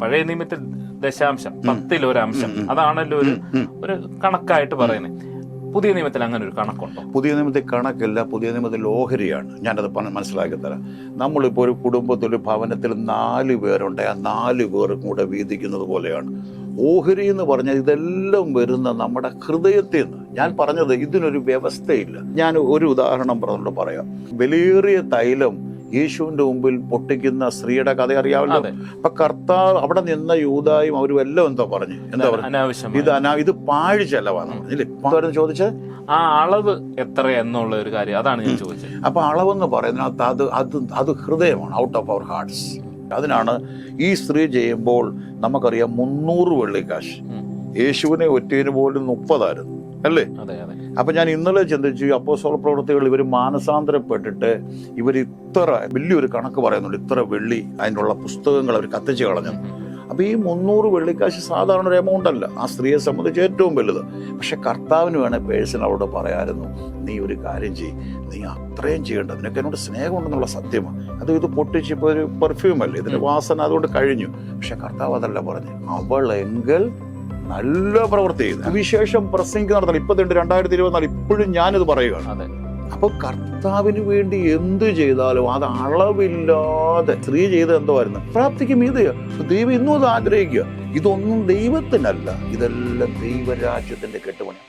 പഴയ നിയമത്തിൽ ദശാംശം 10% അതാണല്ലോ ഒരു കണക്കായിട്ട് പറയുന്നത്. പുതിയ നിയമത്തിൽ അങ്ങനെ ഒരു കണക്കുണ്ടോ? പുതിയ നിയമത്തിൽ കണക്കില്ല, പുതിയ നിയമത്തിൽ ഓഹരിയാണ്. ഞാനത് മനസ്സിലാക്കി തരാം. നമ്മളിപ്പോൾ ഒരു കുടുംബത്തിൽ, ഒരു ഭവനത്തിൽ 4 പേരുണ്ട്, ആ 4 പേർക്കും കൂടെ വീതിക്കുന്നത് പോലെയാണ്. ഓഹരി എന്ന് പറഞ്ഞാൽ ഇതെല്ലാം വരുന്ന നമ്മുടെ ഹൃദയത്തിൽ നിന്ന്. ഞാൻ പറഞ്ഞത് ഇതിനൊരു വ്യവസ്ഥയില്ല. ഞാൻ ഒരു ഉദാഹരണം പറഞ്ഞുകൊണ്ട് പറയാം. വിലയേറിയ തൈലം യേശുവിന്റെ മുമ്പിൽ പൊട്ടിക്കുന്ന സ്ത്രീയുടെ കഥ അറിയാമല്ലോ. അപ്പൊ കർത്താവ് അവിടെ നിന്ന യൂദായും അവരും എല്ലാം എന്താ പറഞ്ഞു, ഇത് പാഴ് ചെലവാണ് പറഞ്ഞില്ലേ. ചോദിച്ചത് ആ അളവ് എത്ര എന്നുള്ള ഒരു കാര്യം, അതാണ് ഞാൻ ചോദിച്ചത്. അപ്പൊ അളവെന്ന് പറയുന്നത് അത് ഹൃദയമാണ്, ഔട്ട് ഓഫ് അവർ ഹാർട്ട്സ്. അതിനാണ് ഈ സ്ത്രീ ചെയ്യുമ്പോൾ നമുക്കറിയാം 300 വെള്ളിക്കാശ്. യേശുവിനെ ഒറ്റയിന് പോലും 30 അല്ലേ? അപ്പൊ ഞാൻ ഇന്നലെ ചിന്തിച്ചു, അപ്പോസ്തല പ്രവൃത്തികൾ ഇവർ മാനസാന്തരപ്പെട്ടിട്ട് ഇവർ ഇത്ര വലിയൊരു കണക്ക് പറയുന്നുണ്ട്, ഇത്ര വെള്ളി അതിനുള്ള പുസ്തകങ്ങൾ അവർ കത്തിച്ച് കളഞ്ഞു. അപ്പൊ ഈ 300 വെള്ളിക്കാശ് സാധാരണ ഒരു എമൗണ്ട് അല്ല, ആ സ്ത്രീയെ സംബന്ധിച്ച് ഏറ്റവും വലുത്. പക്ഷെ കർത്താവിന് വേണേൽ പേഴ്സൺ അവരോട് പറയായിരുന്നു, നീ ഒരു കാര്യം ചെയ്യ്, നീ അത്രയും ചെയ്യേണ്ട, നിനക്ക് എന്നോട് സ്നേഹമുണ്ടെന്നുള്ള സത്യമാണ്. ഇത് പൊട്ടിച്ച് ഇപ്പോൾ ഒരു പെർഫ്യൂം അല്ലേ, ഇതിന്റെ വാസന അതുകൊണ്ട് കഴിഞ്ഞു. പക്ഷെ കർത്താവ് അതല്ല പറഞ്ഞു, അവളെങ്കിൽ നല്ല പ്രവൃത്തി ചെയ്തു. വിശേഷം പ്രസംഗിക്ക് നടത്തണം. 2024 ഇപ്പോഴും ഞാനിത് പറയുകയാണ്. അപ്പൊ കർത്താവിന് വേണ്ടി എന്ത് ചെയ്താലും അത് അളവില്ലാതെ സ്ത്രീ ചെയ്ത് എന്തോമായിരുന്നു, പ്രാപ്തിക്ക് മീതെ. ദൈവം ഇന്നും അത് ആഗ്രഹിക്കുക. ഇതൊന്നും ദൈവത്തിനല്ല, ഇതെല്ലാം ദൈവരാജ്യത്തിന്റെ കെട്ടുപണി.